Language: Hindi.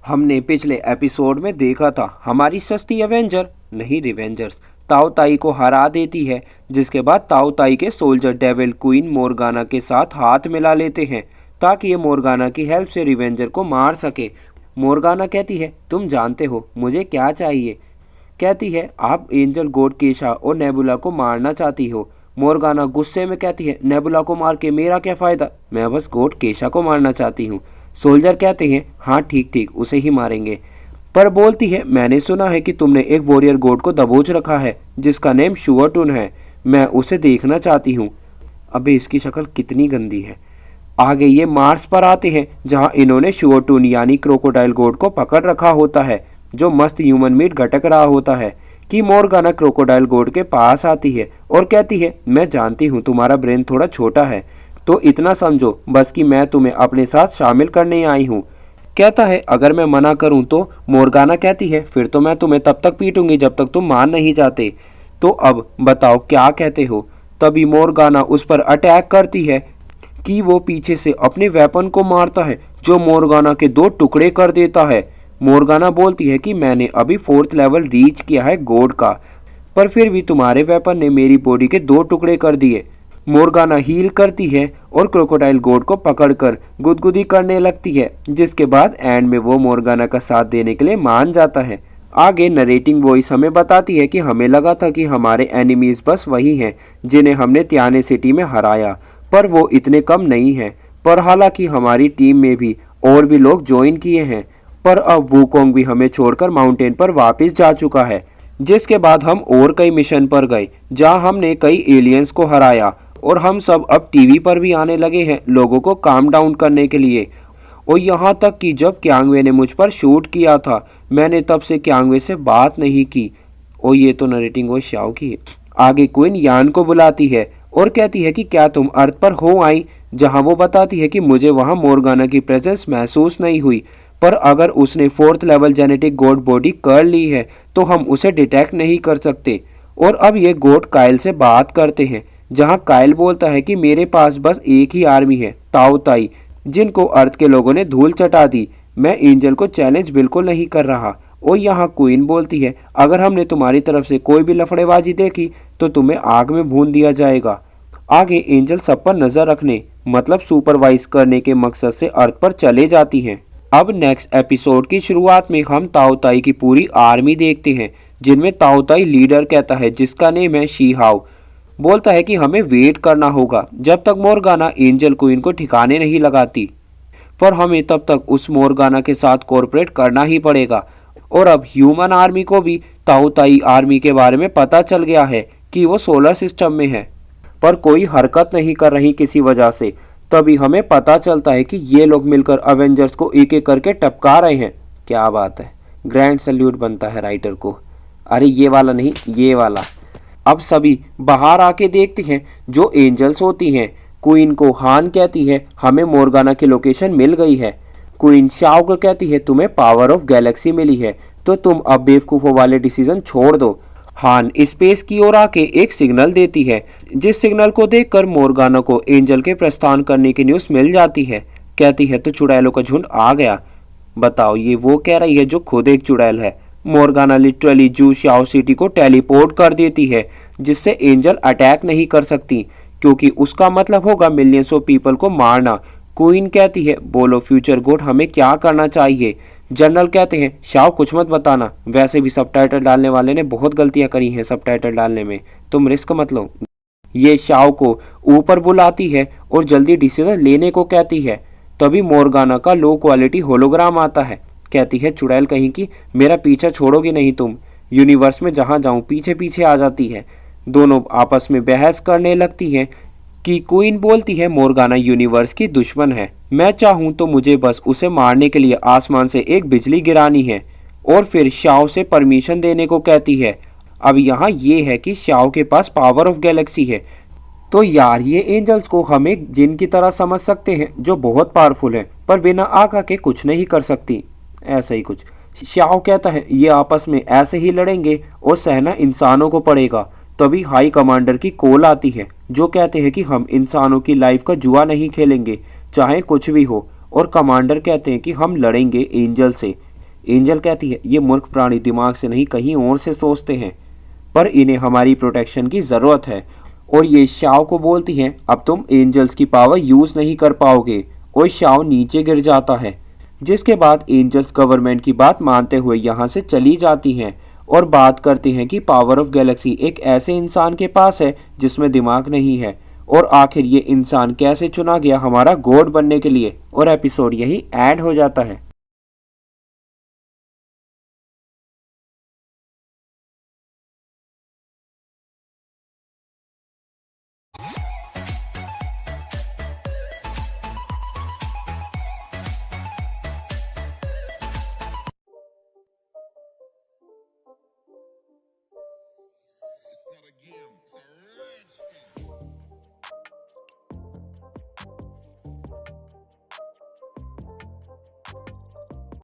हमने पिछले एपिसोड में देखा था हमारी सस्ती एवेंजर नहीं रिवेंजर्स ताओ ताई को हरा देती है, जिसके बाद ताओ ताई के सोल्जर डेविल क्वीन मोर्गाना के साथ हाथ मिला लेते हैं ताकि ये मोर्गाना की हेल्प से रिवेंजर को मार सके। मोर्गाना कहती है तुम जानते हो मुझे क्या चाहिए। कहती है आप एंजल गोड केशा और नेबुला को मारना चाहती हो। मोर्गाना गुस्से में कहती है नेबुला को मार के मेरा क्या फ़ायदा, मैं बस गोड केशा को मारना चाहती हूँ। सोल्जर कहते हैं हाँ ठीक ठीक उसे ही मारेंगे, पर बोलती है मैंने सुना है कि तुमने एक वॉरियर गोड को दबोच रखा है जिसका नेम शुअरटून है, मैं उसे देखना चाहती हूँ। अबे इसकी शक्ल कितनी गंदी है। आगे ये मार्स पर आते हैं जहां इन्होंने शुअरटून यानी क्रोकोडाइल गोड को पकड़ रखा होता है जो मस्त ह्यूमन मीट गटक रहा होता है कि मोर्गाना क्रोकोडाइल गोड के पास आती है और कहती है मैं जानती हूँ तुम्हारा ब्रेन थोड़ा छोटा है, तो इतना समझो बस कि मैं तुम्हें अपने साथ शामिल करने आई हूँ। कहता है अगर मैं मना करूँ तो। मोर्गाना कहती है फिर तो मैं तुम्हें तब तक पीटूंगी जब तक तुम मान नहीं जाते, तो अब बताओ क्या कहते हो। तभी मोर्गाना उस पर अटैक करती है कि वो पीछे से अपने वेपन को मारता है जो मोर्गाना के 2 टुकड़े कर देता है। मोर्गाना बोलती है कि मैंने अभी 4th लेवल रीच किया है गॉड का, पर फिर भी तुम्हारे वेपन ने मेरी बॉडी के 2 टुकड़े कर दिए। मोर्गाना हील करती है और क्रोकोडाइल गॉड को पकड़कर गुदगुदी करने लगती है, जिसके बाद एंड में वो मोर्गाना का साथ देने के लिए मान जाता है। आगे नरेटिंग वॉइस हमें बताती है कि हमें लगा था कि हमारे एनिमीज बस वही हैं जिन्हें हमने त्याने सिटी में हराया, पर वो इतने कम नहीं हैं। पर हालांकि हमारी टीम में भी और भी लोग ज्वाइन किए हैं, पर अब वूकोंग भी हमें छोड़कर माउंटेन पर वापस जा चुका है। जिसके बाद हम और कई मिशन पर गए जहां हमने कई एलियंस को हराया और हम सब अब टीवी पर भी आने लगे हैं लोगों को काम डाउन करने के लिए। और यहाँ तक कि जब क्यांगवे ने मुझ पर शूट किया था मैंने तब से क्यांगवे से बात नहीं की। और ये तो नरेटिंग वो श्याओ की है। आगे क्वीन यान को बुलाती है और कहती है कि क्या तुम अर्थ पर हो आई, जहां वो बताती है कि मुझे वहां मोर्गाना की प्रेजेंस महसूस नहीं हुई, पर अगर उसने 4th level genetic God body कर ली है तो हम उसे डिटेक्ट नहीं कर सकते। और अब ये गॉड काइल से बात करते हैं जहां काइल बोलता है कि मेरे पास बस एक ही आर्मी है ताओ ताई, जिनको अर्थ के लोगों ने धूल चटा दी। मैं एंजल को चैलेंज बिल्कुल नहीं कर रहा। और यहाँ क्वीन बोलती है अगर हमने तुम्हारी तरफ से कोई भी लफड़ेबाजी देखी तो तुम्हें आग में भून दिया जाएगा। आगे एंजल सब पर नजर रखने मतलब सुपरवाइज करने के मकसद से अर्थ पर चले जाती हैं। अब नेक्स्ट एपिसोड की शुरुआत में हम ताओ ताई की पूरी आर्मी देखते हैं जिनमें ताओ ताई लीडर कहता है जिसका नेम है शी हाओ। बोलता है कि हमें वेट करना होगा जब तक मोर्गाना एंजल क्वीन को ठिकाने नहीं लगाती, पर हमें तब तक उस मोर्गाना के साथ कोऑपरेट करना ही पड़ेगा। और अब ह्यूमन आर्मी को भी ताओ ताई आर्मी के बारे में पता चल गया है कि वो सोलर सिस्टम में है, पर कोई हरकत नहीं कर रही किसी वजह से। तभी हमें पता चलता है कि ये लोग मिलकर अवेंजर्स को एक एक करके टपका रहे हैं। क्या बात है, ग्रैंड सैल्यूट बनता है राइटर को। अरे ये वाला नहीं, ये वाला। अब सभी बाहर आके देखते हैं जो एंजल्स होती हैं। क्वीन को हान कहती है हमें मोर्गाना की लोकेशन मिल गई है। क्वीन शाओ को कहती है तुम्हें पावर ऑफ गैलेक्सी मिली है तो तुम अब बेवकूफ़ों वाले डिसीजन छोड़ दो। हान स्पेस की ओर आके एक सिग्नल देती है, जिस सिग्नल को देखकर मोर्गाना को एंजल के प्रस्थान करने की न्यूज़ मिल जाती है। कहती है तो चुड़ैलों का झुंड आ गया। बताओ, ये वो कह रही है जो खुद एक चुड़ैल है। मोर्गाना लिटरली जू शाओ सिटी को टेलीपोर्ट कर देती है जिससे एंजल अटैक नहीं कर सकती, क्योंकि उसका मतलब होगा मिलियंस ऑफ पीपल को मारना। क्वीन कहती है बोलो फ्यूचर गॉड हमें क्या करना चाहिए। जनरल कहते हैं शाओ कुछ मत बताना, वैसे भी सबटाइटल डालने वाले ने बहुत गलतियां करी हैं सबटाइटल डालने में, तुम रिस्क मत लो। ये शाओ को ऊपर बुलाती है और जल्दी डिसीजन लेने को कहती है। तभी मोर्गाना का लो क्वालिटी होलोग्राम आता है। कहती है चुड़ैल कहीं की, मेरा पीछा छोड़ोगी नहीं तुम। यूनिवर्स में जहां जाऊं पीछे पीछे आ जाती है। दोनों आपस में बहस करने लगती हैं कि क्वीन बोलती है मोर्गाना यूनिवर्स की दुश्मन है, मैं चाहूं तो मुझे बस उसे मारने के लिए आसमान से एक बिजली गिरानी है। और फिर शाओ से परमिशन देने को कहती है। अब यहाँ ये है कि शाओ के पास पावर ऑफ गैलेक्सी है, तो यार ये एंजल्स को हम एक जिन की तरह समझ सकते हैं जो बहुत पावरफुल है पर बिना आका के कुछ नहीं कर सकती, ऐसा ही कुछ। शाओ कहता है ये आपस में ऐसे ही लड़ेंगे और सहना इंसानों को पड़ेगा। तभी हाई कमांडर की कॉल आती है जो कहते हैं कि हम इंसानों की लाइफ का जुआ नहीं खेलेंगे चाहे कुछ भी हो। और कमांडर कहते हैं कि हम लड़ेंगे एंजल से, एंजल कहती है ये मूर्ख प्राणी दिमाग से नहीं कहीं और से सोचते हैं, पर इन्हें हमारी प्रोटेक्शन की ज़रूरत है। और ये शाओ को बोलती है अब तुम एंजल्स की पावर यूज़ नहीं कर पाओगे, और शाओ नीचे गिर जाता है। जिसके बाद एंजल्स गवर्नमेंट की बात मानते हुए यहाँ से चली जाती हैं और बात करती हैं कि पावर ऑफ गैलेक्सी एक ऐसे इंसान के पास है जिसमें दिमाग नहीं है, और आखिर ये इंसान कैसे चुना गया हमारा गॉड बनने के लिए। और एपिसोड यही ऐड हो जाता है।